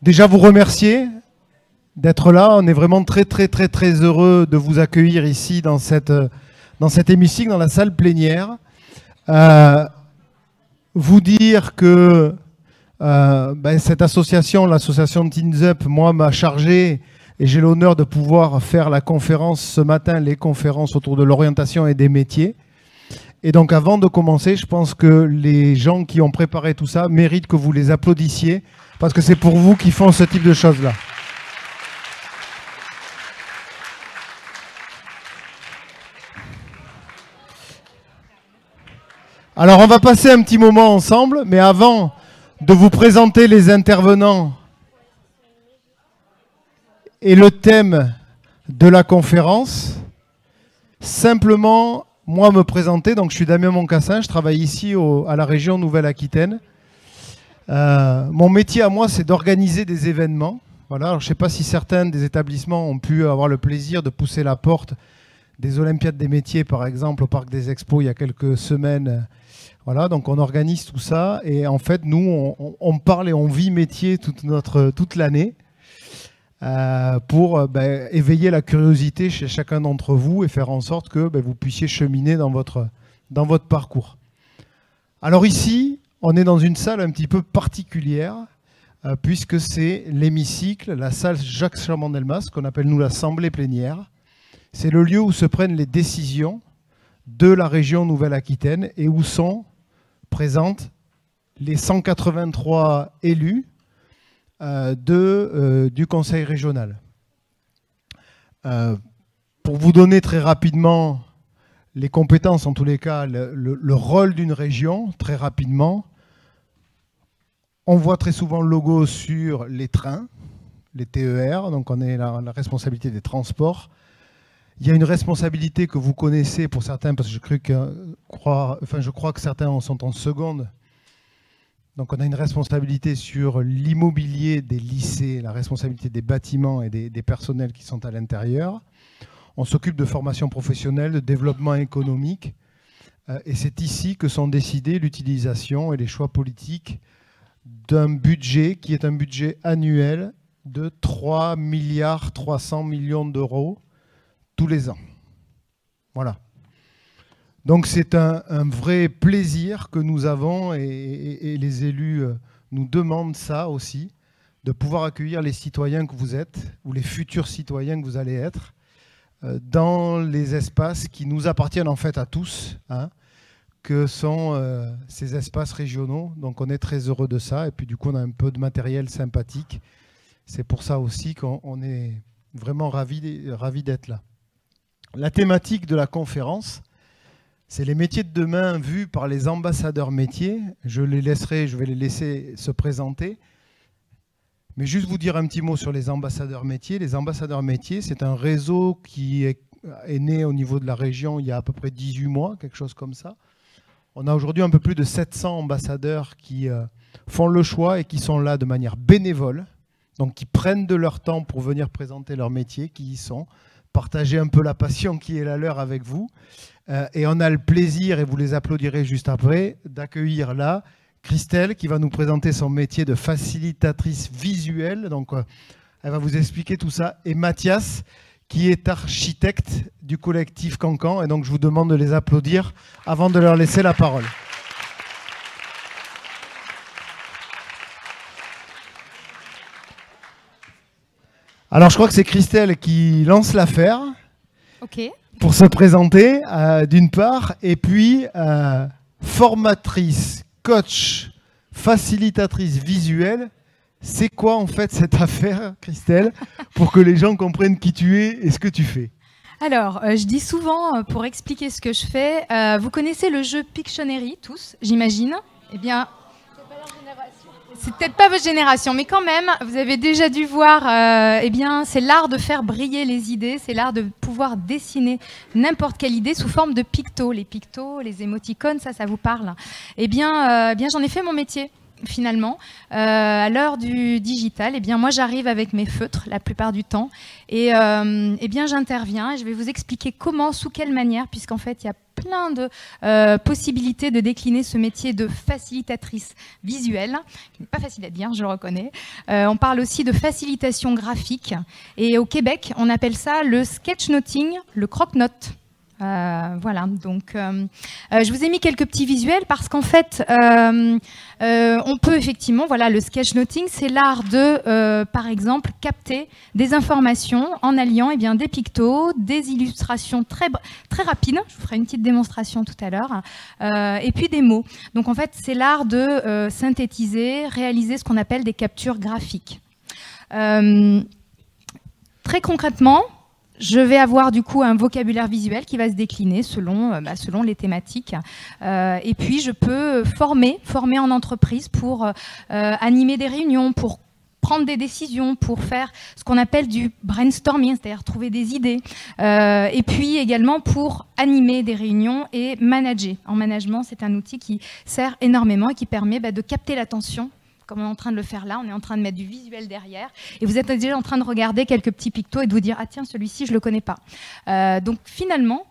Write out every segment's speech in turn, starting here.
déjà vous remercier d'être là. On est vraiment très heureux de vous accueillir ici dans cet hémicycle, dans la salle plénière. Vous dire que cette association, l'association Teens Up, moi, m'a chargé et j'ai l'honneur de pouvoir faire la conférence ce matin, les conférences autour de l'orientation et des métiers. Et donc avant de commencer, je pense que les gens qui ont préparé tout ça méritent que vous les applaudissiez parce que c'est pour vous qui font ce type de choses-là. Alors on va passer un petit moment ensemble, mais avant de vous présenter les intervenants et le thème de la conférence, simplement moi me présenter. Donc je suis Damien Moncassin, je travaille ici à la région Nouvelle-Aquitaine. Mon métier à moi, c'est d'organiser des événements. Voilà. Alors, je ne sais pas si certains des établissements ont pu avoir le plaisir de pousser la porte des Olympiades des métiers, par exemple, au Parc des Expos il y a quelques semaines. Voilà, donc on organise tout ça et en fait nous on parle et on vit métier toute l'année pour éveiller la curiosité chez chacun d'entre vous et faire en sorte que vous puissiez cheminer dans votre parcours. Alors ici, on est dans une salle un petit peu particulière puisque c'est l'hémicycle, la salle Jacques Chaban-Delmas, qu'on appelle nous l'assemblée plénière. C'est le lieu où se prennent les décisions de la région Nouvelle-Aquitaine et où sont présentes les 183 élus du conseil régional. Pour vous donner très rapidement les compétences, en tous les cas, le rôle d'une région, très rapidement, on voit très souvent le logo sur les trains, les TER, donc on est la responsabilité des transports. Il y a une responsabilité que vous connaissez pour certains, parce que je crois que certains sont en seconde. Donc on a une responsabilité sur l'immobilier des lycées, la responsabilité des bâtiments et des personnels qui sont à l'intérieur. On s'occupe de formation professionnelle, de développement économique. Et c'est ici que sont décidées l'utilisation et les choix politiques d'un budget qui est un budget annuel de 3,3 milliards d'euros tous les ans. Voilà. Donc c'est un vrai plaisir que nous avons et les élus nous demandent ça aussi, de pouvoir accueillir les citoyens que vous êtes ou les futurs citoyens que vous allez être dans les espaces qui nous appartiennent en fait à tous, hein, que sont ces espaces régionaux. Donc on est très heureux de ça et puis du coup on a un peu de matériel sympathique. C'est pour ça aussi qu'on est vraiment ravis d'être là. La thématique de la conférence, c'est les métiers de demain vus par les ambassadeurs métiers. Je vais les laisser se présenter. Mais juste vous dire un petit mot sur les ambassadeurs métiers. Les ambassadeurs métiers, c'est un réseau qui est né au niveau de la région il y a à peu près 18 mois, quelque chose comme ça. On a aujourd'hui un peu plus de 700 ambassadeurs qui font le choix et qui sont là de manière bénévole, donc qui prennent de leur temps pour venir présenter leur métier, qui y sont, partager un peu la passion qui est la leur avec vous. Et on a le plaisir, et vous les applaudirez juste après, d'accueillir là Christelle qui va nous présenter son métier de facilitatrice visuelle. Donc elle va vous expliquer tout ça. Et Mathias qui est architecte du collectif Cancan. Et donc je vous demande de les applaudir avant de leur laisser la parole. Alors je crois que c'est Christelle qui lance l'affaire. Ok. Pour se présenter d'une part, et puis formatrice, coach, facilitatrice visuelle. C'est quoi en fait cette affaire, Christelle, pour que les gens comprennent qui tu es et ce que tu fais? Alors, je dis souvent, pour expliquer ce que je fais, vous connaissez le jeu Pictionary, tous, j'imagine. Eh bien, c'est peut-être pas votre génération, mais quand même, vous avez déjà dû voir, eh bien, c'est l'art de faire briller les idées, c'est l'art de pouvoir dessiner n'importe quelle idée sous forme de pictos. Les pictos, les émoticônes, ça vous parle. Eh bien, j'en ai fait mon métier. Finalement, à l'heure du digital, eh bien, moi j'arrive avec mes feutres la plupart du temps et eh bien, j'interviens et je vais vous expliquer comment, sous quelle manière, puisqu'en fait il y a plein de possibilités de décliner ce métier de facilitatrice visuelle, qui n'est pas facile à dire, je le reconnais. On parle aussi de facilitation graphique. Et au Québec, on appelle ça le sketchnoting, le croque-note. Voilà, donc je vous ai mis quelques petits visuels parce qu'en fait, on peut effectivement, voilà, le sketchnoting, c'est l'art de, par exemple, capter des informations en alliant eh bien, des pictos, des illustrations très rapides, je vous ferai une petite démonstration tout à l'heure, et puis des mots. Donc en fait, c'est l'art de synthétiser, réaliser ce qu'on appelle des captures graphiques. Très concrètement, je vais avoir du coup un vocabulaire visuel qui va se décliner selon les thématiques. Et puis je peux former en entreprise pour animer des réunions, pour prendre des décisions, pour faire ce qu'on appelle du brainstorming, c'est-à-dire trouver des idées. Et puis également pour animer des réunions et manager. En management, c'est un outil qui sert énormément et qui permet de capter l'attention. Comme on est en train de le faire là, on est en train de mettre du visuel derrière. Et vous êtes déjà en train de regarder quelques petits pictos et de vous dire « Ah tiens, celui-ci, je ne le connais pas ». Donc finalement,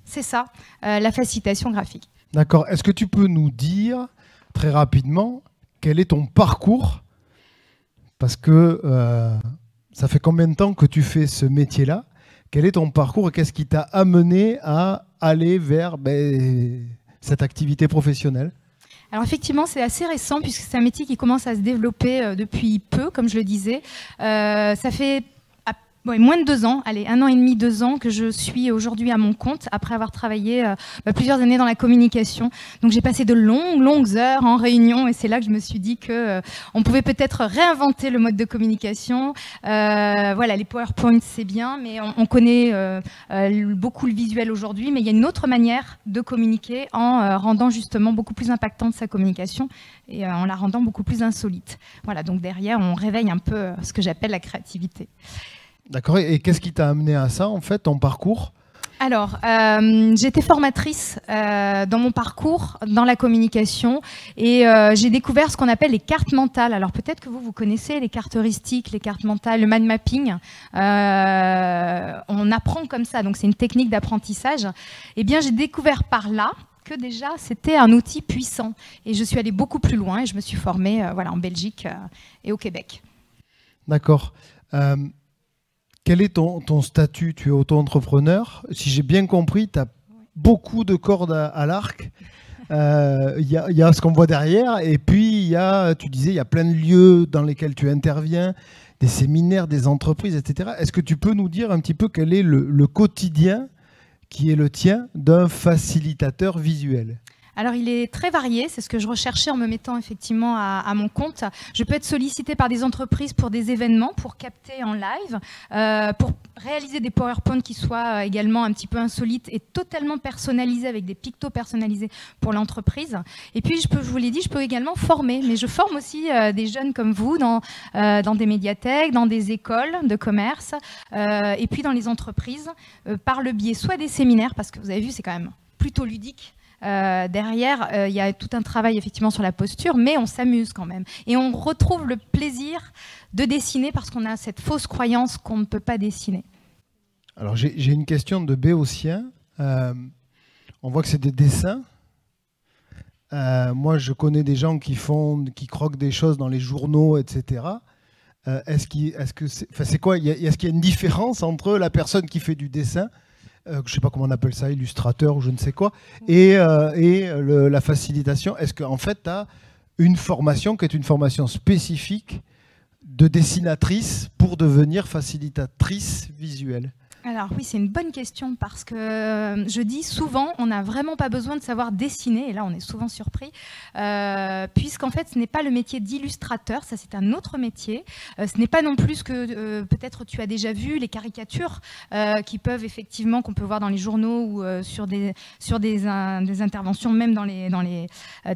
c'est ça, la facilitation graphique. D'accord. Est-ce que tu peux nous dire très rapidement quel est ton parcours? Parce que ça fait combien de temps que tu fais ce métier-là? Quel est ton parcours et qu'est-ce qui t'a amené à aller vers cette activité professionnelle? Alors effectivement, c'est assez récent puisque c'est un métier qui commence à se développer depuis peu, comme je le disais. Ça fait moins de 2 ans, allez, 1 an et demi, 2 ans que je suis aujourd'hui à mon compte après avoir travaillé plusieurs années dans la communication. Donc j'ai passé de longues heures en réunion et c'est là que je me suis dit que on pouvait peut-être réinventer le mode de communication. Voilà, les PowerPoint c'est bien, mais on connaît beaucoup le visuel aujourd'hui, mais il y a une autre manière de communiquer en rendant justement beaucoup plus impactante sa communication et en la rendant beaucoup plus insolite. Voilà, donc derrière on réveille un peu ce que j'appelle la créativité. D'accord. Et qu'est-ce qui t'a amené à ça, en fait, ton parcours? Alors, j'étais formatrice dans mon parcours, dans la communication, et j'ai découvert ce qu'on appelle les cartes mentales. Alors peut-être que vous connaissez les cartes heuristiques, les cartes mentales, le mind mapping. On apprend comme ça, donc c'est une technique d'apprentissage. Eh bien, j'ai découvert par là que déjà, c'était un outil puissant. Et je suis allée beaucoup plus loin et je me suis formée voilà, en Belgique et au Québec. D'accord. Quel est ton statut? Tu es auto-entrepreneur. Si j'ai bien compris, tu as beaucoup de cordes à l'arc. Il y a ce qu'on voit derrière. Et puis, tu disais, il y a plein de lieux dans lesquels tu interviens, des séminaires, des entreprises, etc. Est-ce que tu peux nous dire un petit peu quel est le quotidien qui est le tien d'un facilitateur visuel? Alors, il est très varié, c'est ce que je recherchais en me mettant effectivement à mon compte. Je peux être sollicitée par des entreprises pour des événements, pour capter en live, pour réaliser des PowerPoint qui soient également un petit peu insolites et totalement personnalisés avec des pictos personnalisés pour l'entreprise. Et puis, je vous l'ai dit, je peux également former, mais je forme aussi des jeunes comme vous dans des médiathèques, dans des écoles de commerce et puis dans les entreprises par le biais soit des séminaires, parce que vous avez vu, c'est quand même plutôt ludique. Derrière, il y a tout un travail effectivement sur la posture, mais on s'amuse quand même. Et on retrouve le plaisir de dessiner parce qu'on a cette fausse croyance qu'on ne peut pas dessiner. Alors j'ai une question de Béotien. On voit que c'est des dessins. Moi, je connais des gens qui croquent des choses dans les journaux, etc. Est-ce qu'il y a une différence entre la personne qui fait du dessin, je ne sais pas comment on appelle ça, illustrateur ou je ne sais quoi, et la facilitation? Est-ce qu'en fait, tu as une formation qui est une formation spécifique de dessinatrice pour devenir facilitatrice visuelle? Alors oui, c'est une bonne question parce que je dis souvent, on n'a vraiment pas besoin de savoir dessiner, et là on est souvent surpris, puisqu'en fait ce n'est pas le métier d'illustrateur, ça c'est un autre métier. Ce n'est pas non plus ce que peut-être tu as déjà vu, les caricatures qui peuvent effectivement, qu'on peut voir dans les journaux ou sur des interventions, même dans les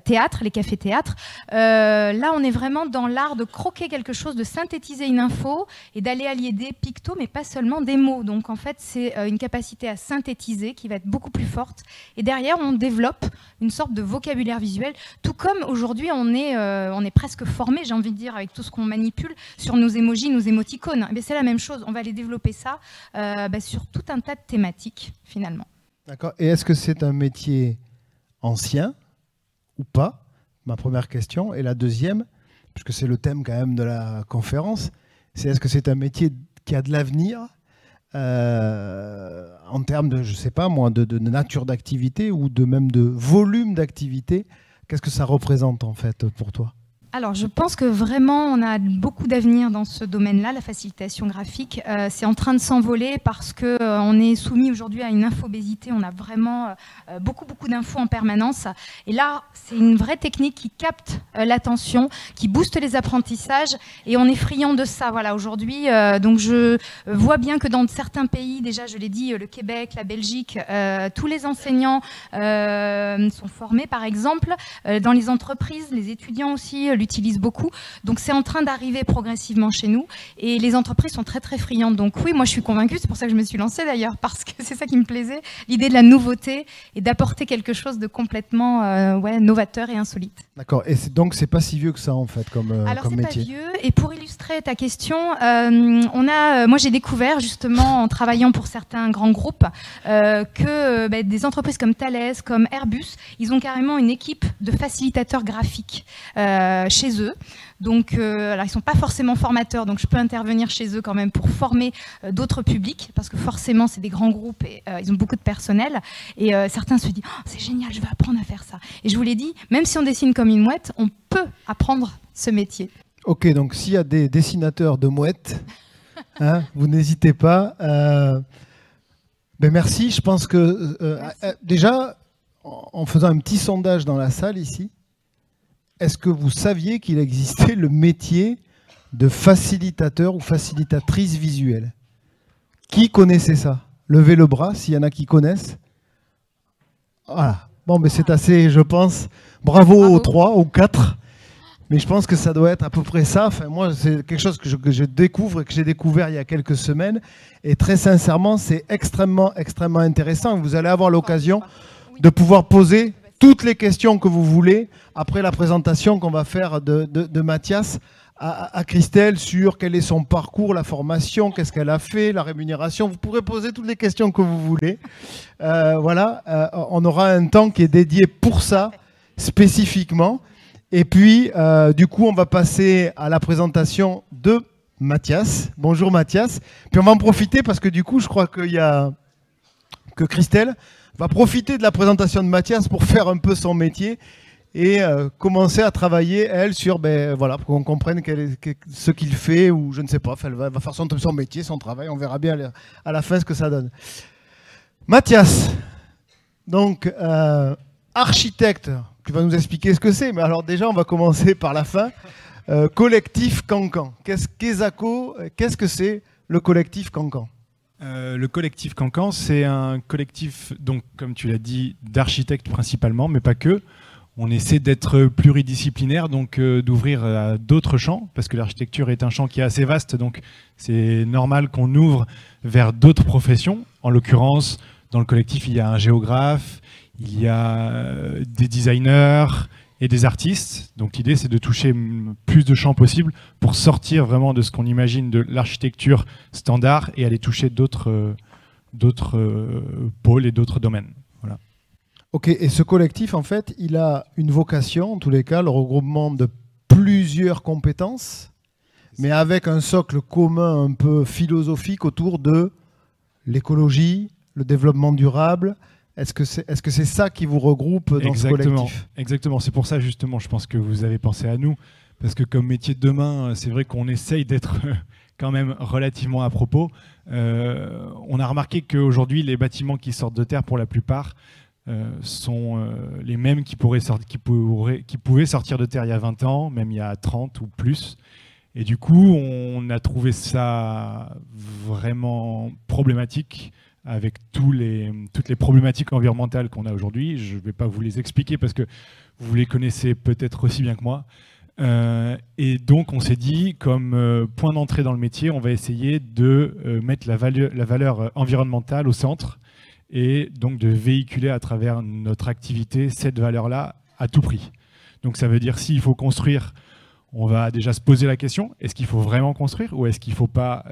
théâtres, les cafés-théâtres. Là on est vraiment dans l'art de croquer quelque chose, de synthétiser une info et d'aller allier des pictos, mais pas seulement des mots. Donc en fait, c'est une capacité à synthétiser qui va être beaucoup plus forte. Et derrière, on développe une sorte de vocabulaire visuel. Tout comme aujourd'hui, on est presque formé, j'ai envie de dire, avec tout ce qu'on manipule sur nos emojis, nos émoticônes. C'est la même chose. On va aller développer ça sur tout un tas de thématiques, finalement. D'accord. Et est-ce que c'est un métier ancien ou pas? Ma première question. Et la deuxième, puisque c'est le thème quand même de la conférence, c'est est-ce que c'est un métier qui a de l'avenir en termes de, je sais pas moi, de nature d'activité ou de même de volume d'activité? Qu'est-ce que ça représente en fait pour toi? Alors, je pense que vraiment, on a beaucoup d'avenir dans ce domaine-là, la facilitation graphique. C'est en train de s'envoler parce qu'on est soumis aujourd'hui à une infobésité. On a vraiment beaucoup d'infos en permanence. Et là, c'est une vraie technique qui capte l'attention, qui booste les apprentissages. Et on est friand de ça. Voilà, aujourd'hui, donc je vois bien que dans certains pays, déjà, je l'ai dit, le Québec, la Belgique, tous les enseignants sont formés, par exemple. Dans les entreprises, les étudiants aussi l'utilisent beaucoup. Donc c'est en train d'arriver progressivement chez nous et les entreprises sont très friandes. Donc oui, moi je suis convaincue, c'est pour ça que je me suis lancée d'ailleurs, parce que c'est ça qui me plaisait, l'idée de la nouveauté et d'apporter quelque chose de complètement novateur et insolite. D'accord, et donc c'est pas si vieux que ça en fait comme métier. Alors c'est pas vieux, et pour illustrer ta question, moi j'ai découvert justement en travaillant pour certains grands groupes que des entreprises comme Thales, comme Airbus, ils ont carrément une équipe de facilitateurs graphiques chez eux. Donc, alors ils ne sont pas forcément formateurs, donc je peux intervenir chez eux quand même pour former d'autres publics, parce que forcément, c'est des grands groupes et ils ont beaucoup de personnel. Et certains se disent oh, « c'est génial, je vais apprendre à faire ça ». Et je vous l'ai dit, même si on dessine comme une mouette, on peut apprendre ce métier. Ok, donc s'il y a des dessinateurs de mouettes, hein, vous n'hésitez pas. Merci, je pense que déjà, en faisant un petit sondage dans la salle ici, est-ce que vous saviez qu'il existait le métier de facilitateur ou facilitatrice visuelle? Qui connaissait ça? Levez le bras s'il y en a qui connaissent. Voilà. Bon, mais c'est assez, je pense. Bravo aux 3 ou 4. Mais je pense que ça doit être à peu près ça. Enfin, moi, c'est quelque chose que je découvre et que j'ai découvert il y a quelques semaines. Et très sincèrement, c'est extrêmement intéressant. Vous allez avoir l'occasion de pouvoir poser toutes les questions que vous voulez après la présentation qu'on va faire de Mathias à Christelle sur quel est son parcours, la formation, qu'est-ce qu'elle a fait, la rémunération. Vous pourrez poser toutes les questions que vous voulez. Voilà, on aura un temps qui est dédié pour ça spécifiquement. Et puis, du coup, on va passer à la présentation de Mathias. Bonjour Mathias. Puis on va en profiter parce que du coup, je crois qu'il y a que Christelle va profiter de la présentation de Mathias pour faire un peu son métier et commencer à travailler, elle, sur, voilà, pour qu'on comprenne ce qu'il fait, ou je ne sais pas, elle va faire son métier, son travail, on verra bien à la fin ce que ça donne. Mathias, donc architecte, tu vas nous expliquer ce que c'est, mais alors déjà on va commencer par la fin. Collectif Cancan. Qu'est-ce que c'est le collectif Cancan? Le collectif Cancan, c'est un collectif, donc, comme tu l'as dit, d'architectes principalement, mais pas que. On essaie d'être pluridisciplinaire, donc d'ouvrir à d'autres champs, parce que l'architecture est un champ qui est assez vaste, donc c'est normal qu'on ouvre vers d'autres professions. En l'occurrence, dans le collectif, il y a un géographe, il y a des designers et des artistes. Donc l'idée, c'est de toucher plus de champs possibles pour sortir vraiment de ce qu'on imagine de l'architecture standard et aller toucher d'autres pôles et d'autres domaines. Voilà. Ok, et ce collectif, en fait, il a une vocation, en tous les cas, le regroupement de plusieurs compétences, mais avec un socle commun un peu philosophique autour de l'écologie, le développement durable. Est-ce que c'est ça qui vous regroupe dans ce collectif? Exactement, c'est pour ça justement, je pense que vous avez pensé à nous, parce que comme métier de demain, c'est vrai qu'on essaye d'être quand même relativement à propos. On a remarqué qu'aujourd'hui, les bâtiments qui sortent de terre, pour la plupart, sont les mêmes qui pouvaient sortir de terre il y a 20 ans, même il y a 30 ou plus. Et du coup, on a trouvé ça vraiment problématique avec toutes les problématiques environnementales qu'on a aujourd'hui. Je ne vais pas vous les expliquer parce que vous les connaissez peut-être aussi bien que moi. Et donc, on s'est dit, comme point d'entrée dans le métier, on va essayer de mettre la valeur environnementale au centre et donc de véhiculer à travers notre activité cette valeur-là à tout prix. Donc ça veut dire s'il faut construire, on va déjà se poser la question, est-ce qu'il faut vraiment construire ou est-ce qu'il ne faut pas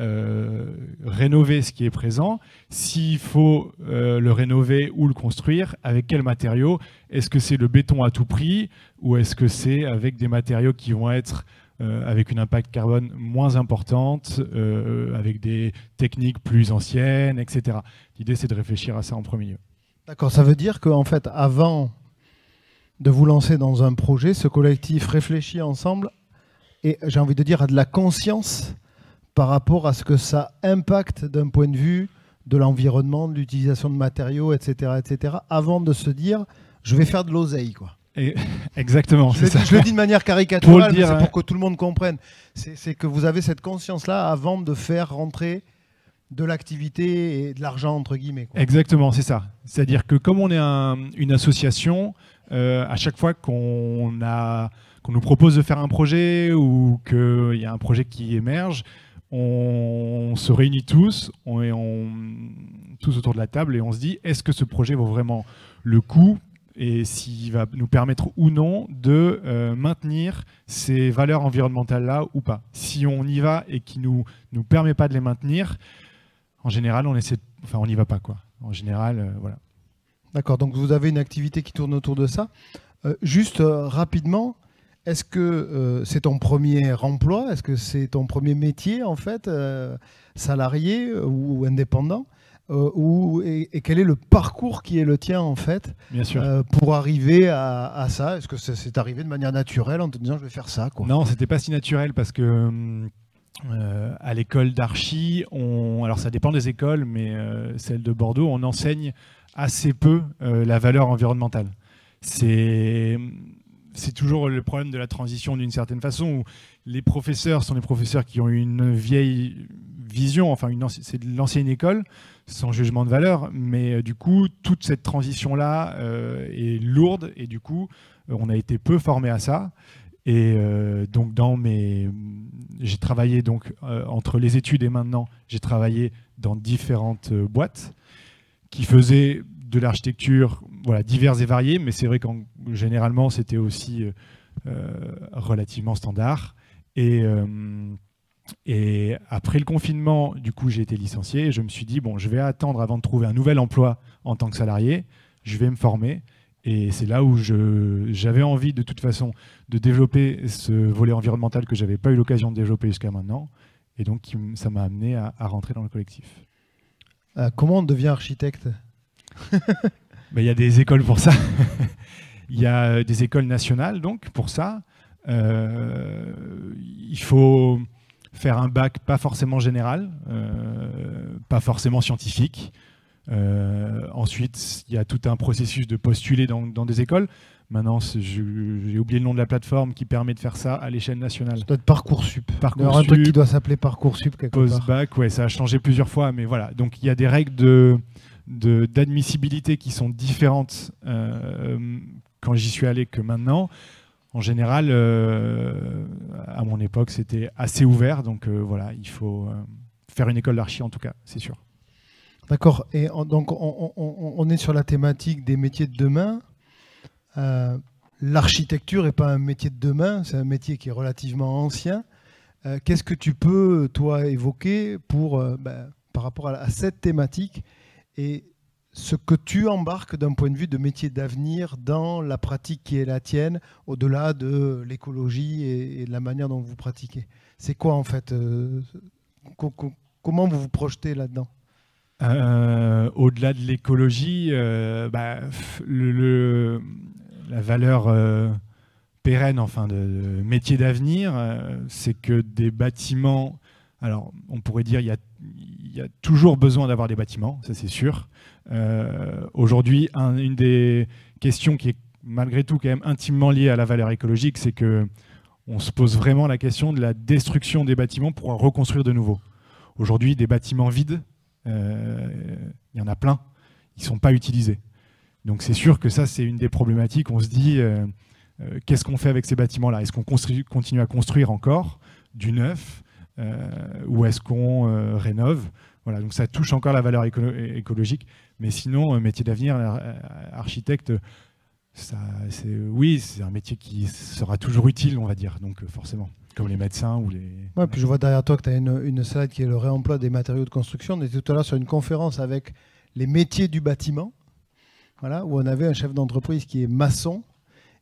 rénover ce qui est présent? S'il faut le rénover ou le construire, avec quels matériaux? Est-ce que c'est le béton à tout prix ou est-ce que c'est avec des matériaux qui vont être avec une impact carbone moins importante, avec des techniques plus anciennes, etc. L'idée, c'est de réfléchir à ça en premier lieu. D'accord, ça veut dire qu'en fait, avant de vous lancer dans un projet, ce collectif réfléchit ensemble et, j'ai envie de dire, a de la conscience par rapport à ce que ça impacte d'un point de vue de l'environnement, de l'utilisation de matériaux, etc., avant de se dire « je vais faire de l'oseille ». Exactement. Je le dis de manière caricaturale, mais c'est pour que tout le monde comprenne. C'est que vous avez cette conscience-là avant de faire rentrer de l'activité et de l'argent, entre guillemets. Exactement, c'est ça. C'est-à-dire que comme on est une association, à chaque fois qu'on nous propose de faire un projet ou qu'il y a un projet qui émerge, on se réunit tous, tous autour de la table et on se dit, est-ce que ce projet vaut vraiment le coup et s'il va nous permettre ou non de maintenir ces valeurs environnementales-là ou pas. Si on y va et qu'il ne nous permet pas de les maintenir, en général, on n'y va pas, quoi. En général, voilà. D'accord, donc vous avez une activité qui tourne autour de ça. Juste rapidement, est-ce que c'est ton premier emploi? Est-ce que c'est ton premier métier, en fait, salarié ou indépendant? Et quel est le parcours qui est le tien, en fait, bien sûr. Pour arriver à ça? Est-ce que c'est arrivé de manière naturelle en te disant je vais faire ça, quoi? Non, c'était pas si naturel parce que à l'école d'archi, alors ça dépend des écoles, mais celle de Bordeaux, on enseigne assez peu la valeur environnementale. C'est toujours le problème de la transition d'une certaine façon, où les professeurs sont des professeurs qui ont une vieille vision, enfin c'est de l'ancienne école, sans jugement de valeur, mais du coup, toute cette transition-là est lourde et du coup, on a été peu formés à ça. Et donc j'ai travaillé donc entre les études et maintenant, j'ai travaillé dans différentes boîtes qui faisaient de l'architecture, voilà, diverses et variées, mais c'est vrai qu'en généralement c'était aussi relativement standard. Et après le confinement, du coup, j'ai été licencié et je me suis dit bon, je vais attendre avant de trouver un nouvel emploi en tant que salarié. Je vais me former. Et c'est là où j'avais envie de toute façon de développer ce volet environnemental que je n'avais pas eu l'occasion de développer jusqu'à maintenant. Et donc ça m'a amené à rentrer dans le collectif. Comment on devient architecte? Il y a des écoles pour ça. Il y a des écoles nationales donc pour ça. Il faut faire un bac pas forcément général, pas forcément scientifique. Ensuite, il y a tout un processus de postuler dans des écoles. Maintenant, j'ai oublié le nom de la plateforme qui permet de faire ça à l'échelle nationale. Ça doit être Parcoursup. Il y a un truc qui doit s'appeler Parcoursup quelque part. Post-bac, ouais, ça a changé plusieurs fois, mais voilà. Donc il y a des règles d'admissibilité qui sont différentes quand j'y suis allé que maintenant. En général, à mon époque, c'était assez ouvert. Donc voilà, il faut faire une école d'archi en tout cas, c'est sûr. D'accord. Et donc, on est sur la thématique des métiers de demain. L'architecture n'est pas un métier de demain, c'est un métier qui est relativement ancien. Qu'est-ce que tu peux, toi, évoquer par rapport à cette thématique et ce que tu embarques d'un point de vue de métier d'avenir dans la pratique qui est la tienne, au-delà de l'écologie et de la manière dont vous pratiquez? C'est quoi, en fait? Comment vous vous projetez là-dedans? Au-delà de l'écologie, la valeur pérenne, enfin de métier d'avenir, c'est que des bâtiments, alors on pourrait dire il y a toujours besoin d'avoir des bâtiments, ça c'est sûr. Aujourd'hui, une des questions qui est malgré tout quand même intimement liée à la valeur écologique, c'est que on se pose vraiment la question de la destruction des bâtiments pour en reconstruire de nouveaux. Aujourd'hui, des bâtiments vides, il y en a plein, ils ne sont pas utilisés. Donc c'est sûr que ça, c'est une des problématiques. On se dit, qu'est-ce qu'on fait avec ces bâtiments-là? Est-ce qu'on continue à construire encore du neuf ou est-ce qu'on rénove? Voilà, donc ça touche encore la valeur écologique. Mais sinon, métier d'avenir, architecte, Oui, c'est un métier qui sera toujours utile, on va dire, donc forcément, comme les médecins ou les... Ouais, puis je vois derrière toi que tu as une slide qui est le réemploi des matériaux de construction. On était tout à l'heure sur une conférence avec les métiers du bâtiment, voilà, où on avait un chef d'entreprise qui est maçon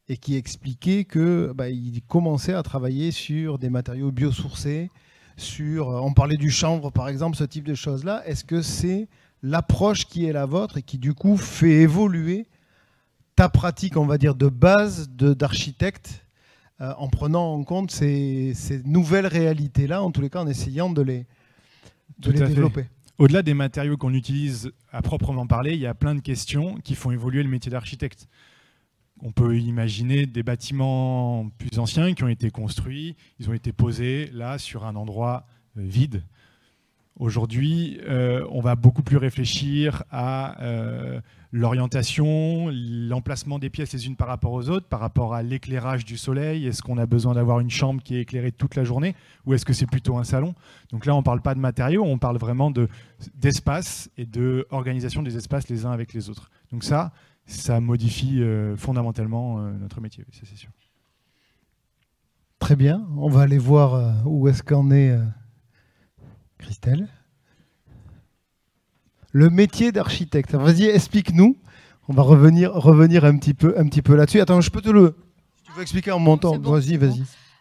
et qui expliquait qu'il commençait à travailler sur des matériaux biosourcés, on parlait du chanvre par exemple, ce type de choses-là. Est-ce que c'est l'approche qui est la vôtre et qui du coup fait évoluer ta pratique, on va dire, de base d'architecte en prenant en compte ces nouvelles réalités-là, en tous les cas en essayant de les développer? Au-delà des matériaux qu'on utilise à proprement parler, il y a plein de questions qui font évoluer le métier d'architecte. On peut imaginer des bâtiments plus anciens qui ont été construits, ils ont été posés là sur un endroit vide. Aujourd'hui, on va beaucoup plus réfléchir à l'orientation, l'emplacement des pièces les unes par rapport aux autres, par rapport à l'éclairage du soleil. Est-ce qu'on a besoin d'avoir une chambre qui est éclairée toute la journée ou est-ce que c'est plutôt un salon? Donc là, on ne parle pas de matériaux, on parle vraiment d'espace et d'organisation des espaces les uns avec les autres. Donc ça modifie fondamentalement notre métier, ça c'est sûr. Très bien, on va aller voir où est-ce qu'en est Christelle. Le métier d'architecte. Vas-y, explique-nous. On va revenir un petit peu là-dessus. Attends, je peux te le... Si tu veux expliquer en montant, bon, vas-y.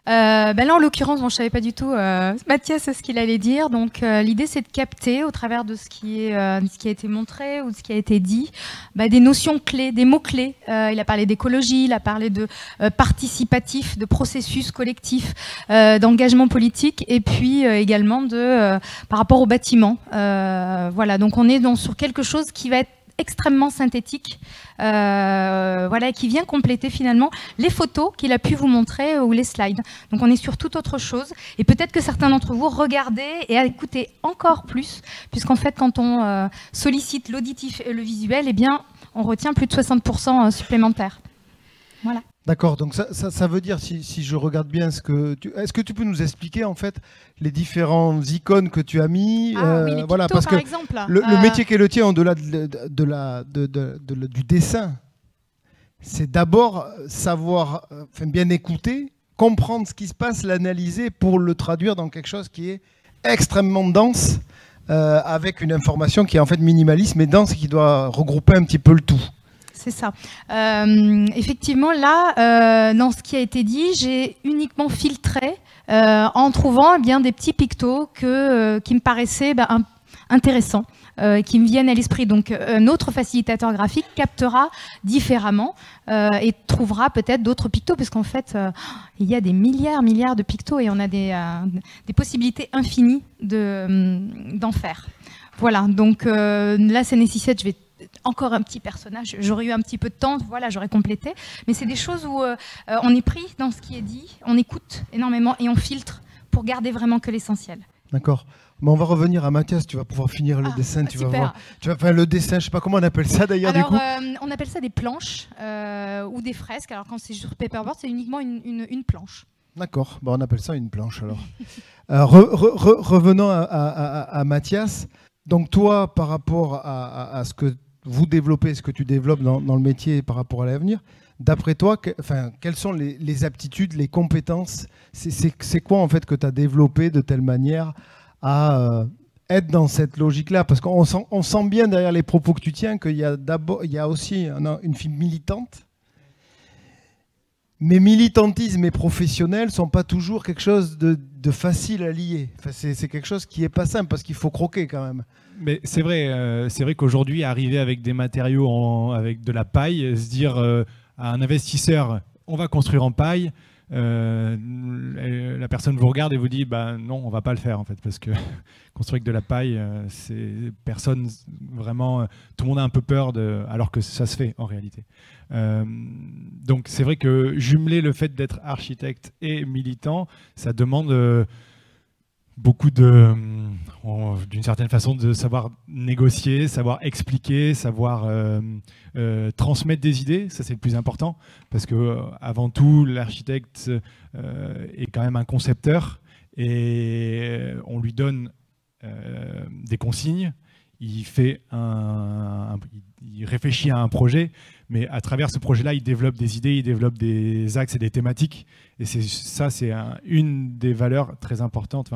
Là, en l'occurrence, je ne savais pas du tout, Mathias, ce qu'il allait dire. Donc, l'idée, c'est de capter, au travers de ce qui a été montré ou de ce qui a été dit, des notions clés, des mots-clés. Il a parlé d'écologie, il a parlé de participatif, de processus collectif, d'engagement politique, et puis également par rapport au bâtiment. Voilà, donc on est sur quelque chose qui va être extrêmement synthétique, qui vient compléter finalement les photos qu'il a pu vous montrer ou les slides. Donc on est sur toute autre chose et peut-être que certains d'entre vous regardez et écoutez encore plus, puisqu'en fait quand on sollicite l'auditif et le visuel, eh bien on retient plus de 60% supplémentaires. Voilà. D'accord, donc ça veut dire, si je regarde bien, est-ce que tu peux nous expliquer en fait les différentes icônes que tu as mis? Oui, les pictos, voilà, parce par que exemple. Le métier qui est le tien, au-delà du dessin, c'est d'abord savoir bien écouter, comprendre ce qui se passe, l'analyser pour le traduire dans quelque chose qui est extrêmement dense, avec une information qui est en fait minimaliste mais dense et qui doit regrouper un petit peu le tout. C'est ça. Effectivement, là, dans ce qui a été dit, j'ai uniquement filtré en trouvant des petits pictos qui me paraissaient intéressants, qui me viennent à l'esprit. Donc, notre facilitateur graphique captera différemment et trouvera peut-être d'autres pictos, parce qu'en fait, il y a des milliards de pictos et on a des possibilités infinies d'en faire. Voilà, donc là, ça nécessite, je vais encore un petit personnage, j'aurais eu un petit peu de temps, voilà, j'aurais complété, mais c'est des choses où on est pris dans ce qui est dit, on écoute énormément et on filtre pour garder vraiment que l'essentiel. D'accord. Mais on va revenir à Mathias, tu vas pouvoir finir le dessin, tu vas voir. Tu vas faire le dessin, je ne sais pas comment on appelle ça d'ailleurs du coup. On appelle ça des planches ou des fresques, alors quand c'est sur paperboard, c'est uniquement une planche. D'accord, on appelle ça une planche alors. Revenons à Mathias. Donc toi, par rapport à ce que vous développez, ce que tu développes dans le métier par rapport à l'avenir, d'après toi, quelles sont les aptitudes, les compétences? C'est quoi en fait que tu as développé de telle manière à être dans cette logique-là? Parce qu'on sent bien derrière les propos que tu tiens qu'il y a aussi une fille militante. Mais militantisme et professionnel ne sont pas toujours quelque chose de facile à lier. C'est quelque chose qui n'est pas simple parce qu'il faut croquer quand même. Mais c'est vrai qu'aujourd'hui, arriver avec des matériaux, avec de la paille, se dire à un investisseur, on va construire en paille, la personne vous regarde et vous dit non, on va pas le faire en fait, parce que construire avec de la paille, tout le monde a un peu peur alors que ça se fait en réalité. Donc c'est vrai que jumeler le fait d'être architecte et militant, ça demande beaucoup d'une certaine façon de savoir négocier, savoir expliquer, savoir transmettre des idées, ça c'est le plus important, parce que avant tout l'architecte est quand même un concepteur et on lui donne des consignes il réfléchit à un projet, mais à travers ce projet-là, il développe des idées, il développe des axes et des thématiques. Et c'est une des valeurs très importantes,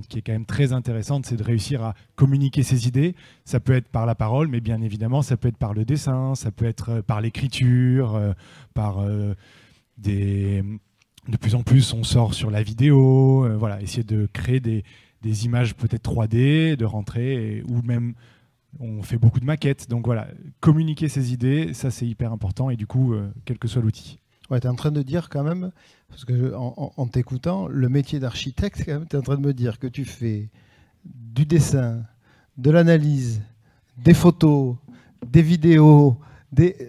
qui est quand même très intéressante, c'est de réussir à communiquer ses idées. Ça peut être par la parole, mais bien évidemment, ça peut être par le dessin, ça peut être par l'écriture, de plus en plus, on sort sur la vidéo, essayer de créer des images peut-être 3D, de rentrer, ou même on fait beaucoup de maquettes. Donc voilà, communiquer ses idées, ça c'est hyper important, et du coup, quel que soit l'outil. Ouais, tu es en train de dire quand même, parce que en t'écoutant, le métier d'architecte, tu es en train de me dire que tu fais du dessin, de l'analyse, des photos, des vidéos,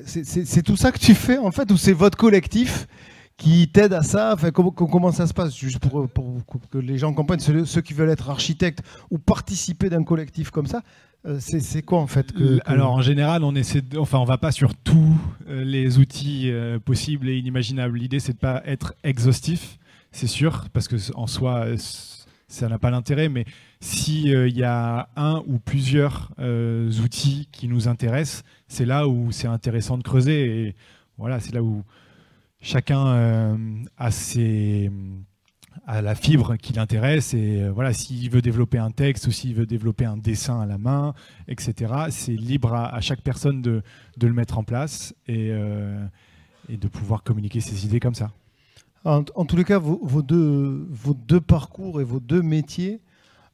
c'est tout ça que tu fais en fait, ou c'est votre collectif qui t'aide à ça? Enfin, comment ça se passe? Juste pour que les gens comprennent, ceux qui veulent être architectes ou participer d'un collectif comme ça, c'est quoi en fait Alors en général, on va pas sur tous les outils possibles et inimaginables. L'idée, c'est de pas être exhaustif, c'est sûr, parce que en soi, ça n'a pas d'intérêt. Mais s'il y a un ou plusieurs outils qui nous intéressent, c'est là où c'est intéressant de creuser. Et voilà, c'est là où chacun a la fibre qui l'intéresse, et s'il veut développer un texte ou s'il veut développer un dessin à la main, etc., c'est libre à chaque personne de le mettre en place et de pouvoir communiquer ses idées comme ça. En tous les cas, vos deux parcours et vos deux métiers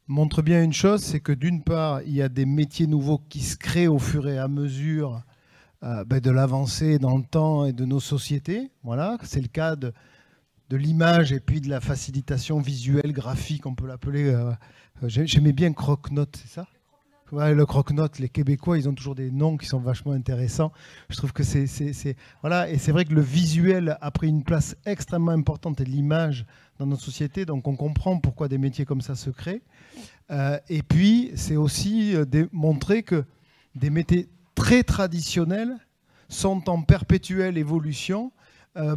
montrent bien une chose, c'est que d'une part, il y a des métiers nouveaux qui se créent au fur et à mesure de l'avancée dans le temps et de nos sociétés. Voilà, c'est le cas de l'image et puis de la facilitation visuelle, graphique, on peut l'appeler. J'aimais bien croque-note, c'est ça? Ouais, le croque-note, les Québécois, ils ont toujours des noms qui sont vachement intéressants. Je trouve que voilà, et c'est vrai que le visuel a pris une place extrêmement importante, et l'image dans notre société, donc on comprend pourquoi des métiers comme ça se créent. Et puis, c'est aussi montrer que des métiers très traditionnels sont en perpétuelle évolution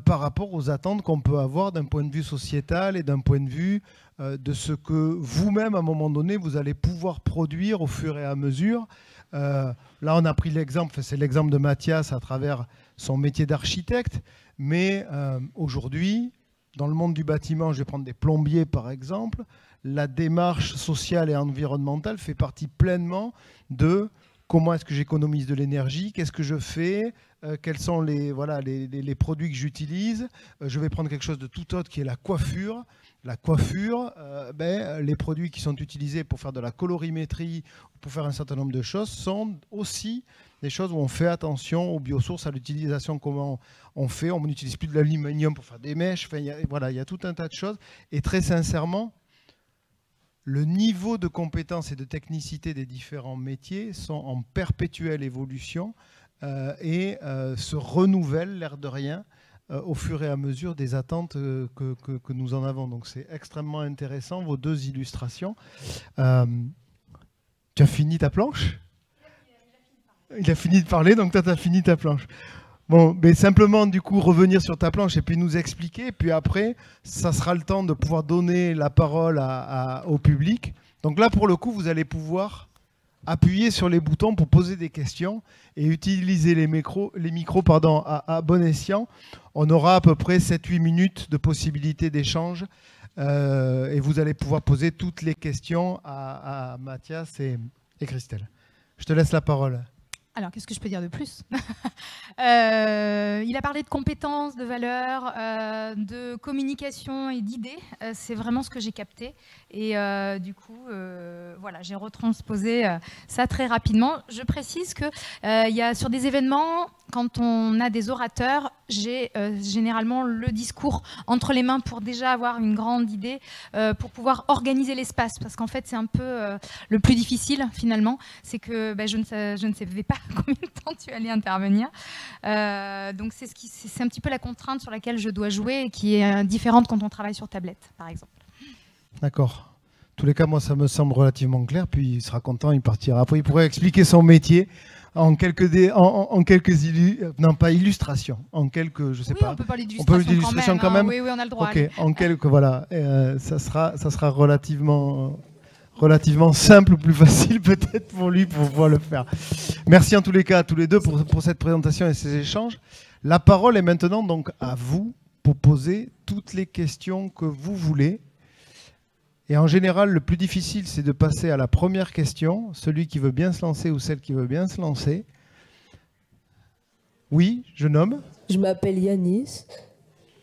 par rapport aux attentes qu'on peut avoir d'un point de vue sociétal et d'un point de vue de ce que vous-même, à un moment donné, vous allez pouvoir produire au fur et à mesure. Là, on a pris l'exemple, c'est l'exemple de Mathias à travers son métier d'architecte, mais aujourd'hui, dans le monde du bâtiment, je vais prendre des plombiers par exemple, la démarche sociale et environnementale fait partie pleinement de comment est-ce que j'économise de l'énergie, qu'est-ce que je fais, quels sont les produits que j'utilise. Je vais prendre quelque chose de tout autre qui est la coiffure. La coiffure, les produits qui sont utilisés pour faire de la colorimétrie, pour faire un certain nombre de choses, sont aussi des choses où on fait attention aux biosources, à l'utilisation, comment on fait. On n'utilise plus de l'aluminium pour faire des mèches. Enfin, il y a tout un tas de choses. Et très sincèrement, le niveau de compétence et de technicité des différents métiers sont en perpétuelle évolution et se renouvellent, l'air de rien, au fur et à mesure des attentes que nous en avons. Donc c'est extrêmement intéressant, vos deux illustrations. Tu as fini ta planche? Il a fini de parler, donc toi tu as fini ta planche. Bon, mais simplement du coup revenir sur ta planche et puis nous expliquer, puis après ça sera le temps de pouvoir donner la parole au public. Donc là pour le coup vous allez pouvoir appuyer sur les boutons pour poser des questions et utiliser les micros à bon escient. On aura à peu près 7-8 minutes de possibilité d'échange et vous allez pouvoir poser toutes les questions à Mathias et Christelle. Je te laisse la parole. Alors, qu'est-ce que je peux dire de plus? Il a parlé de compétences, de valeurs, de communication et d'idées. C'est vraiment ce que j'ai capté. Et du coup, voilà, j'ai retransposé ça très rapidement. Je précise que y a, sur des événements, quand on a des orateurs, j'ai généralement le discours entre les mains pour déjà avoir une grande idée, pour pouvoir organiser l'espace. Parce qu'en fait, c'est un peu le plus difficile, finalement. C'est que je ne savais pas combien de temps tu allais intervenir. Donc c'est un petit peu la contrainte sur laquelle je dois jouer et qui est différente quand on travaille sur tablette, par exemple. D'accord. En tous les cas, moi, ça me semble relativement clair. Puis il sera content, il partira. Après, il pourrait expliquer son métier en quelques illustrations, en quelques, je sais pas. On peut parler d'illustration quand même. Oui, on a le droit. Ok, en quelques, voilà. Ça sera relativement relativement simple ou plus facile peut-être pour lui pour pouvoir le faire. Merci en tous les cas à tous les deux pour cette présentation et ces échanges. La parole est maintenant donc à vous pour poser toutes les questions que vous voulez. Et en général, le plus difficile, c'est de passer à la première question, celui qui veut bien se lancer ou celle qui veut bien se lancer. Oui, je nomme. Je m'appelle Yanis.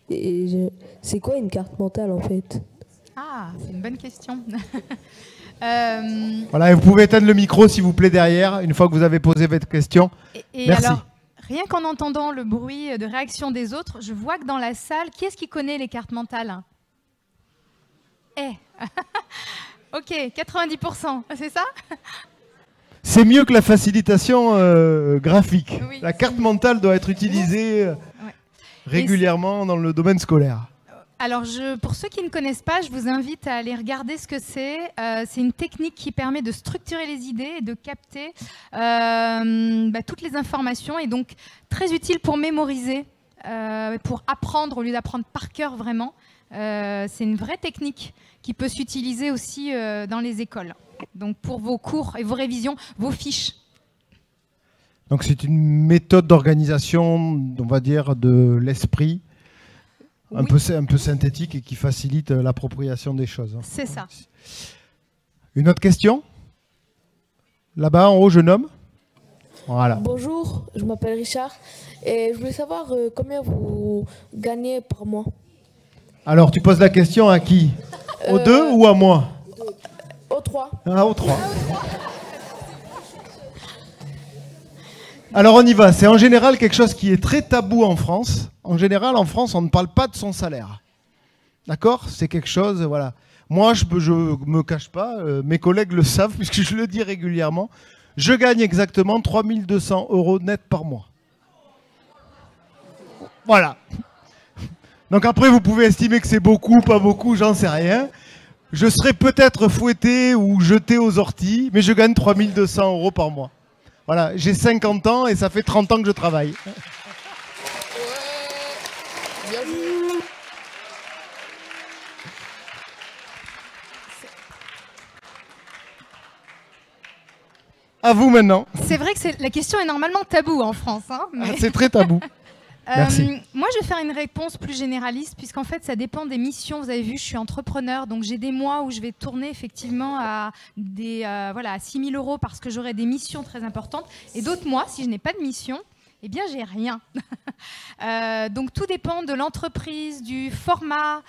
Et c'est quoi une carte mentale en fait? Ah, c'est une bonne question. Voilà, et vous pouvez éteindre le micro s'il vous plaît derrière, une fois que vous avez posé votre question. Et Merci. alors, rien qu'en entendant le bruit de réaction des autres, je vois que dans la salle, qui est-ce qui connaît les cartes mentales? Ok, 90%, c'est ça? C'est mieux que la facilitation graphique. Oui. La carte mentale doit être utilisée régulièrement dans le domaine scolaire. Alors, pour ceux qui ne connaissent pas, je vous invite à aller regarder ce que c'est. C'est une technique qui permet de structurer les idées et de capter toutes les informations, et donc très utile pour mémoriser, pour apprendre au lieu d'apprendre par cœur vraiment. C'est une vraie technique qui peut s'utiliser aussi dans les écoles. Donc pour vos cours et vos révisions, vos fiches. Donc c'est une méthode d'organisation, on va dire, de l'esprit, un peu synthétique et qui facilite l'appropriation des choses. C'est ça. Une autre question? Là-bas, en haut, jeune homme. Voilà. Bonjour, je m'appelle Richard et je voulais savoir combien vous gagnez par mois. Alors, tu poses la question à qui? Aux deux ou à moi? Aux trois. Ah, aux trois. Alors, on y va. C'est en général quelque chose qui est très tabou en France. En général, en France, on ne parle pas de son salaire. D'accord? C'est quelque chose, voilà. Moi, je me cache pas, mes collègues le savent puisque je le dis régulièrement. Je gagne exactement 3 200 € net par mois. Voilà. Donc après, vous pouvez estimer que c'est beaucoup, pas beaucoup, j'en sais rien. Je serai peut-être fouetté ou jeté aux orties, mais je gagne 3 200 € par mois. Voilà, j'ai 50 ans et ça fait 30 ans que je travaille. À vous maintenant. C'est vrai que la question est normalement taboue en France. Hein, mais... C'est très tabou. Merci. Moi, je vais faire une réponse plus généraliste, puisqu'en fait, ça dépend des missions. Vous avez vu, je suis entrepreneur, donc j'ai des mois où je vais tourner effectivement à 6 000 € parce que j'aurai des missions très importantes. Et d'autres mois, si je n'ai pas de mission, eh bien, j'ai rien. Donc, tout dépend de l'entreprise, du format,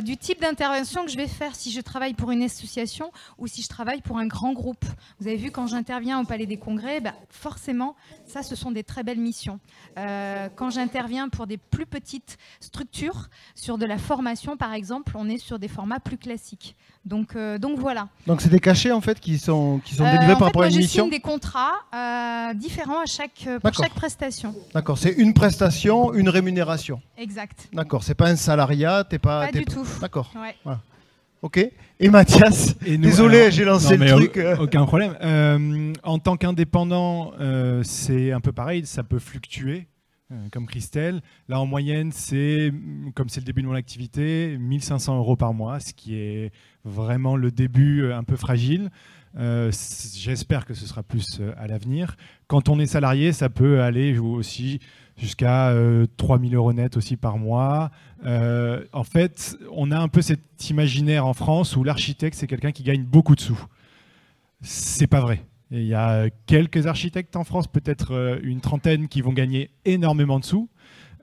du type d'intervention que je vais faire, si je travaille pour une association ou si je travaille pour un grand groupe. Vous avez vu, quand j'interviens au Palais des Congrès, forcément, ça, ce sont des très belles missions. Quand j'interviens pour des plus petites structures, sur de la formation, par exemple, on est sur des formats plus classiques. Donc voilà. Donc, c'est des cachets, en fait, qui sont délivrés par rapport à une mission? Je signe des contrats différents pour chaque prestation. D'accord, c'est une prestation, une rémunération. Exact. D'accord, c'est pas un salariat, Pas du tout. D'accord. Ouais. Voilà. Ok. Et Mathias, désolé, j'ai lancé le truc. Aucun problème. En tant qu'indépendant, c'est un peu pareil, ça peut fluctuer, comme Christelle. Là, en moyenne, comme c'est le début de mon activité, 1 500 € par mois, ce qui est vraiment le début un peu fragile. J'espère que ce sera plus à l'avenir. Quand on est salarié, ça peut aller aussi jusqu'à 3 000 € net aussi par mois. En fait, on a un peu cet imaginaire en France où l'architecte, c'est quelqu'un qui gagne beaucoup de sous. C'est pas vrai. Et il y a quelques architectes en France, peut-être une trentaine, qui vont gagner énormément de sous.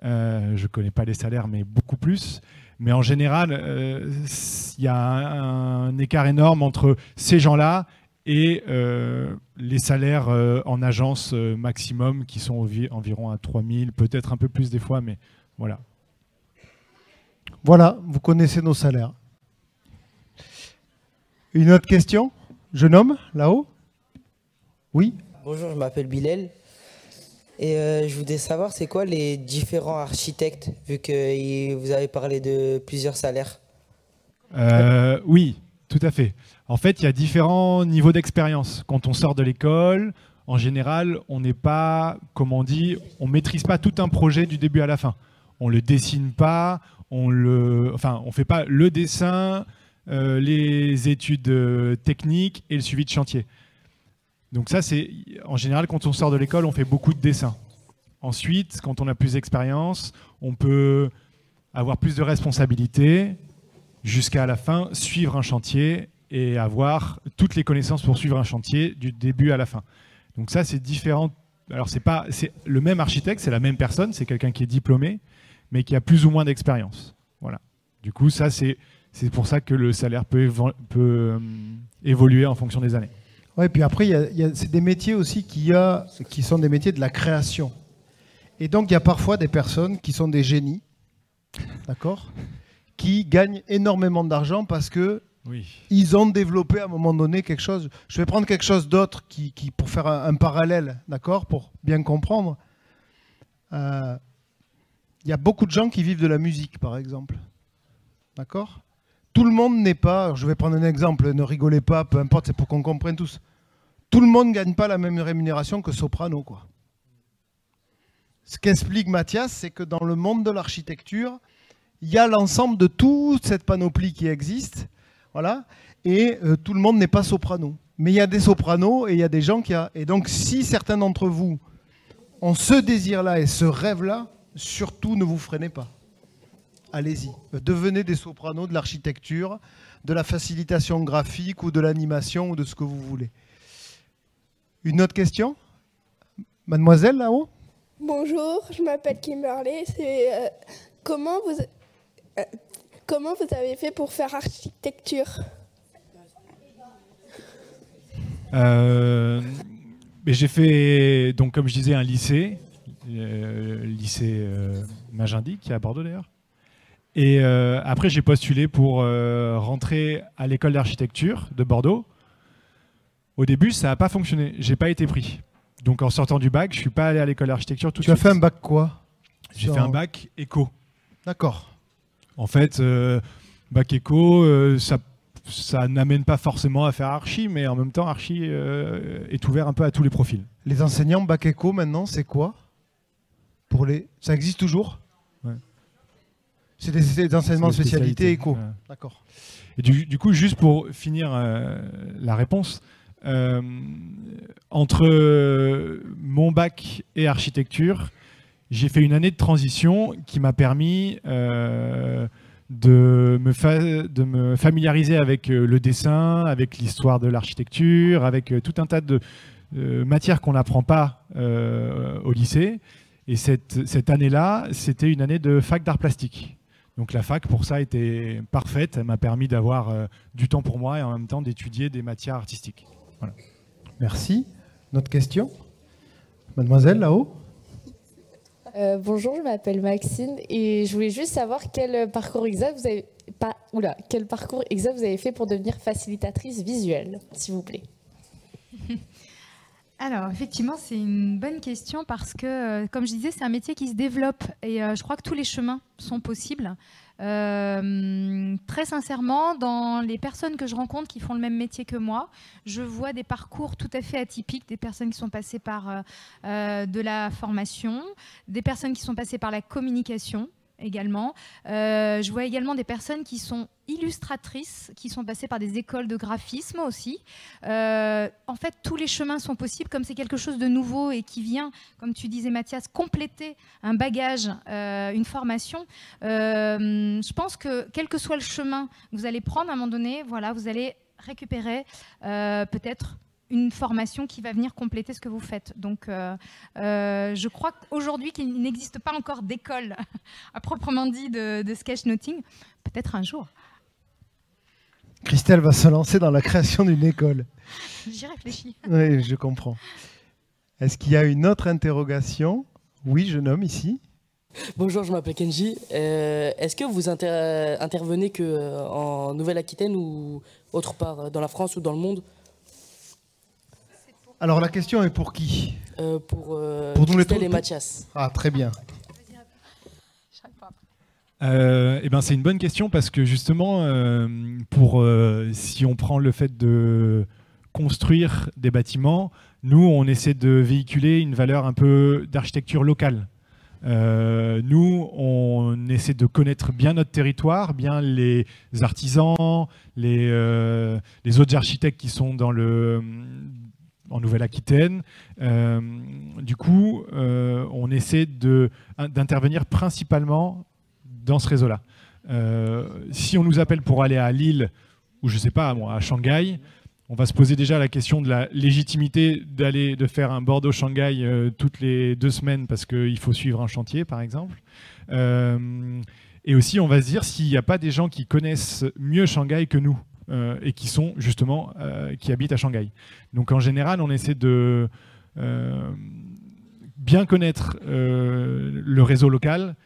Je ne connais pas les salaires, mais beaucoup plus. Mais en général, il y a un écart énorme entre ces gens-là et les salaires en agence maximum qui sont environ à 3 000, peut-être un peu plus des fois, mais voilà. Voilà, vous connaissez nos salaires. Une autre question? Jeune homme, là-haut? Oui? Bonjour, je m'appelle Bilal. Et je voulais savoir, c'est quoi les différents architectes, vu que vous avez parlé de plusieurs salaires? Oui, tout à fait. En fait, il y a différents niveaux d'expérience. Quand on sort de l'école, en général, on n'est pas, comme on dit, on maîtrise pas tout un projet du début à la fin. On le dessine pas, on fait pas le dessin, les études techniques et le suivi de chantier. Donc ça, c'est en général, quand on sort de l'école, on fait beaucoup de dessins. Ensuite, quand on a plus d'expérience, on peut avoir plus de responsabilités jusqu'à la fin, suivre un chantier et avoir toutes les connaissances pour suivre un chantier du début à la fin. Donc ça, c'est différent. Alors, c'est le même architecte, c'est la même personne, c'est quelqu'un qui est diplômé, mais qui a plus ou moins d'expérience. Voilà. Du coup, ça, c'est pour ça que le salaire peut évoluer en fonction des années. Ouais, puis après, c'est des métiers aussi qui sont des métiers de la création. Et donc, il y a parfois des personnes qui sont des génies, d'accord, qui gagnent énormément d'argent parce que ils ont développé à un moment donné quelque chose. Je vais prendre quelque chose d'autre pour faire un parallèle, d'accord, pour bien comprendre. Il y a beaucoup de gens qui vivent de la musique, par exemple. D'accord ? Tout le monde n'est pas, je vais prendre un exemple, ne rigolez pas, peu importe, c'est pour qu'on comprenne tous. Tout le monde ne gagne pas la même rémunération que soprano, quoi. Ce qu'explique Mathias, c'est que dans le monde de l'architecture, il y a l'ensemble de toute cette panoplie qui existe, voilà, et tout le monde n'est pas soprano. Mais il y a des sopranos et il y a des gens qui ont... Et donc, si certains d'entre vous ont ce désir-là et ce rêve-là, surtout ne vous freinez pas. Allez-y, devenez des sopranos de l'architecture, de la facilitation graphique ou de l'animation ou de ce que vous voulez. Une autre question ? Mademoiselle, là-haut ? Bonjour, je m'appelle Kimberley. Comment vous avez fait pour faire architecture ? J'ai fait, donc, comme je disais, un lycée, lycée Magendie, qui est à Bordeaux d'ailleurs. Et après, j'ai postulé pour rentrer à l'école d'architecture de Bordeaux. Au début, ça n'a pas fonctionné. Je n'ai pas été pris. Donc, en sortant du bac, je ne suis pas allé à l'école d'architecture tout de suite. Tu as fait un bac quoi ? J'ai fait un bac éco. D'accord. En fait, bac éco, ça n'amène pas forcément à faire archi, mais en même temps, archi est ouvert un peu à tous les profils. Les enseignants bac éco, maintenant, c'est quoi ? Ça existe toujours ? Ouais. C'est des enseignements de spécialité éco. Ouais. D'accord. Et du coup, juste pour finir la réponse, entre mon bac et architecture, j'ai fait une année de transition qui m'a permis de me familiariser avec le dessin, avec l'histoire de l'architecture, avec tout un tas de matières qu'on n'apprend pas au lycée. Et cette année-là, c'était une année de fac d'art plastique. Donc la fac, pour ça, était parfaite. Elle m'a permis d'avoir du temps pour moi et en même temps d'étudier des matières artistiques. Voilà. Merci. Notre question ? Mademoiselle, là-haut ? Bonjour, je m'appelle Maxine et je voulais juste savoir quel parcours exact vous avez fait pour devenir facilitatrice visuelle, s'il vous plaît. Alors, effectivement, c'est une bonne question parce que, comme je disais, c'est un métier qui se développe et je crois que tous les chemins sont possibles. Très sincèrement, dans les personnes que je rencontre qui font le même métier que moi, je vois des parcours tout à fait atypiques, des personnes qui sont passées par de la formation, des personnes qui sont passées par la communication également. Je vois également des personnes qui sont illustratrices, qui sont passées par des écoles de graphisme aussi. En fait, tous les chemins sont possibles, comme c'est quelque chose de nouveau et qui vient, comme tu disais Mathias, compléter un bagage, une formation. Je pense que quel que soit le chemin que vous allez prendre, à un moment donné, voilà, vous allez récupérer peut-être une formation qui va venir compléter ce que vous faites. Donc, je crois qu'aujourd'hui, qu'il n'existe pas encore d'école à proprement dit de sketchnoting. Peut-être un jour. Christelle va se lancer dans la création d'une école. J'y réfléchis. Oui, je comprends. Est-ce qu'il y a une autre interrogation ? Oui, jeune homme, ici. Bonjour, je m'appelle Kenji. Est-ce que vous intervenez en Nouvelle-Aquitaine ou autre part dans la France ou dans le monde ? Alors la question est pour qui ? Pour Christelle et Mathias. Ah, très bien. C'est une bonne question parce que justement, si on prend le fait de construire des bâtiments, nous, on essaie de véhiculer une valeur un peu d'architecture locale. Nous, on essaie de connaître bien notre territoire, bien les artisans, les autres architectes qui sont en Nouvelle-Aquitaine. Du coup, on essaie d'intervenir principalement dans ce réseau-là. Si on nous appelle pour aller à Lille ou je sais pas, à Shanghai, on va se poser déjà la question de la légitimité de faire un Bordeaux-Shanghai toutes les 2 semaines parce qu'il faut suivre un chantier, par exemple. Et aussi, on va se dire s'il n'y a pas des gens qui connaissent mieux Shanghai que nous et qui sont justement qui habitent à Shanghai. Donc en général, on essaie de bien connaître le réseau local.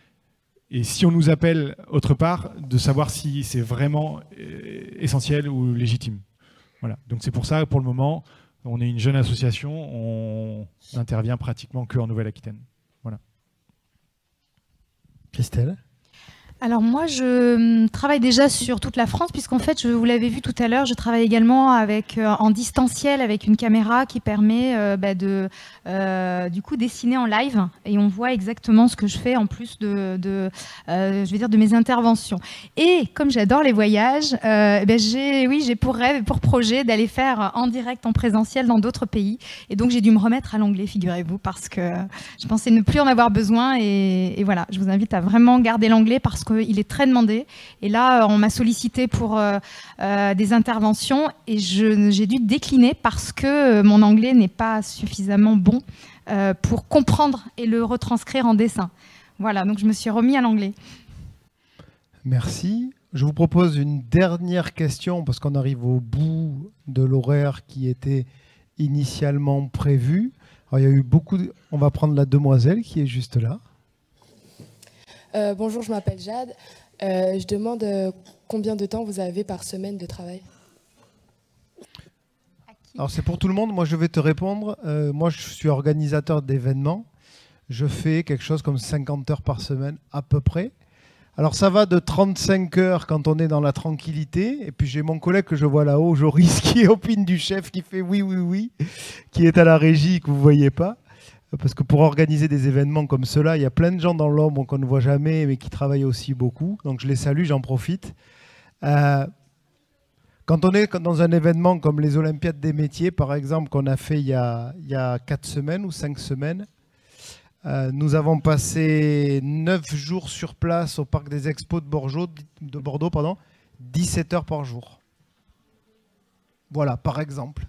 Et si on nous appelle autre part, de savoir si c'est vraiment essentiel ou légitime. Voilà. Donc c'est pour ça, pour le moment, on est une jeune association, on n'intervient pratiquement qu'en Nouvelle-Aquitaine. Voilà. Christelle ? Alors moi, je travaille déjà sur toute la France, puisqu'en fait, vous l'avez vu tout à l'heure, je travaille également en distanciel avec une caméra qui permet du coup dessiner en live, et on voit exactement ce que je fais en plus de mes interventions. Et comme j'adore les voyages, j'ai pour rêve et pour projet d'aller faire en direct, en présentiel dans d'autres pays. Et donc j'ai dû me remettre à l'anglais, figurez-vous, parce que je pensais ne plus en avoir besoin. Et voilà, je vous invite à vraiment garder l'anglais parce qu'il est très demandé. Et là, on m'a sollicité pour des interventions et j'ai dû décliner parce que mon anglais n'est pas suffisamment bon pour comprendre et le retranscrire en dessin. Voilà, donc je me suis remis à l'anglais. Merci. Je vous propose une dernière question parce qu'on arrive au bout de l'horaire qui était initialement prévu. Alors, il y a eu on va prendre la demoiselle qui est juste là. Bonjour, je m'appelle Jade. Je demande combien de temps vous avez par semaine de travail? Alors c'est pour tout le monde, moi je vais te répondre. Moi je suis organisateur d'événements. Je fais quelque chose comme 50 heures par semaine à peu près. Alors ça va de 35 heures quand on est dans la tranquillité. Et puis j'ai mon collègue que je vois là-haut, Joris, qui est opine du chef, qui fait oui, oui, oui, qui est à la régie, que vous ne voyez pas. Parce que pour organiser des événements comme cela, il y a plein de gens dans l'ombre qu'on ne voit jamais, mais qui travaillent aussi beaucoup. Donc je les salue, j'en profite. Quand on est dans un événement comme les Olympiades des métiers, par exemple, qu'on a fait il y a 4 semaines ou 5 semaines, nous avons passé 9 jours sur place au Parc des Expos de Bordeaux, 17 heures par jour. Voilà, par exemple.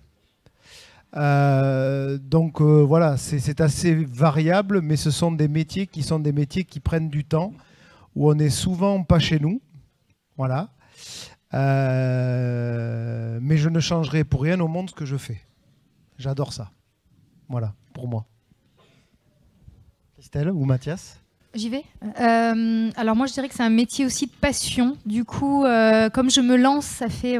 Voilà, c'est assez variable, mais ce sont des métiers qui prennent du temps, où on n'est souvent pas chez nous. Voilà. Mais je ne changerai pour rien au monde ce que je fais. J'adore ça. Voilà, pour moi. Christelle ou Mathias ? J'y vais. Alors moi je dirais que c'est un métier aussi de passion. Du coup, comme je me lance, ça fait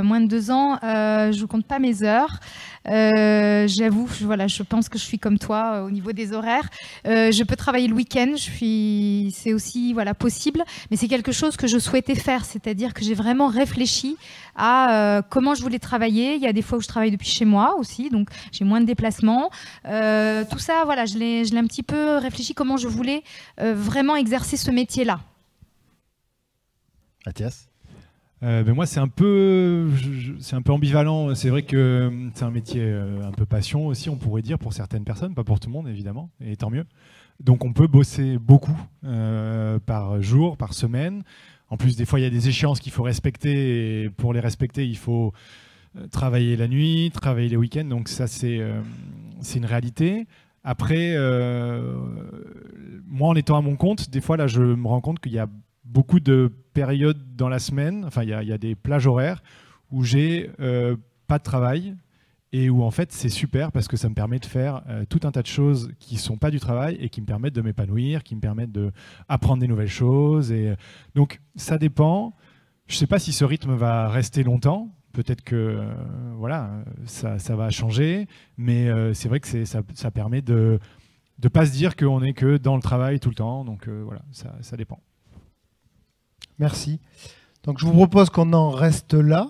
moins de 2 ans, je ne compte pas mes heures. J'avoue, je pense que je suis comme toi au niveau des horaires. Je peux travailler le week-end, c'est aussi possible, mais c'est quelque chose que je souhaitais faire, c'est-à-dire que j'ai vraiment réfléchi à comment je voulais travailler. Il y a des fois où je travaille depuis chez moi aussi, donc j'ai moins de déplacements. Tout ça, je l'ai un petit peu réfléchi comment je voulais vraiment exercer ce métier-là. Mathias ? Moi, c'est un peu ambivalent. C'est vrai que c'est un métier un peu passion aussi, on pourrait dire, pour certaines personnes, pas pour tout le monde, évidemment, et tant mieux. Donc, on peut bosser beaucoup par jour, par semaine. En plus, des fois, il y a des échéances qu'il faut respecter, et pour les respecter, il faut travailler la nuit, travailler les week-ends. Donc, ça, c'est une réalité. Après, moi, en étant à mon compte, des fois, là, je me rends compte qu'il y a beaucoup de périodes dans la semaine, il y a des plages horaires où j'ai pas de travail et où en fait c'est super parce que ça me permet de faire tout un tas de choses qui sont pas du travail et qui me permettent de m'épanouir, qui me permettent d'apprendre des nouvelles choses. Et donc ça dépend. Je sais pas si ce rythme va rester longtemps. Peut-être que ça va changer, mais c'est vrai que ça permet de pas se dire qu'on n'est que dans le travail tout le temps. Donc ça dépend. Merci. Donc je vous propose qu'on en reste là.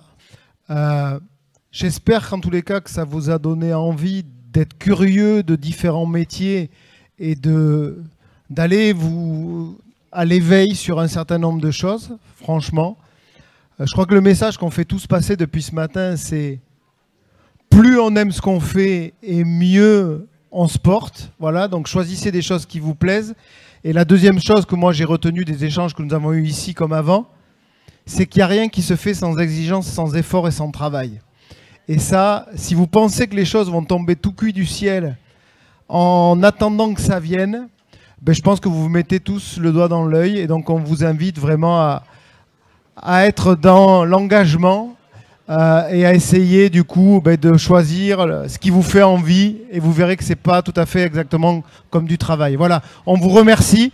J'espère qu'en tous les cas que ça vous a donné envie d'être curieux de différents métiers et de d'aller à l'éveil sur un certain nombre de choses, franchement. Je crois que le message qu'on fait tous passer depuis ce matin, c'est plus on aime ce qu'on fait et mieux on se porte. Voilà, donc choisissez des choses qui vous plaisent. Et la deuxième chose que moi j'ai retenue des échanges que nous avons eus ici comme avant, c'est qu'il n'y a rien qui se fait sans exigence, sans effort et sans travail. Et ça, si vous pensez que les choses vont tomber tout cuit du ciel en attendant que ça vienne, ben je pense que vous vous mettez tous le doigt dans l'œil. Et donc on vous invite vraiment à être dans l'engagement et à essayer du coup de choisir ce qui vous fait envie. Et vous verrez que ce n'est pas tout à fait exactement comme du travail. Voilà, on vous remercie.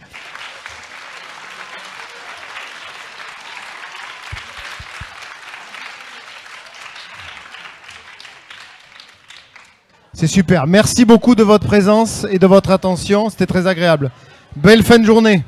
C'est super. Merci beaucoup de votre présence et de votre attention. C'était très agréable. Belle fin de journée.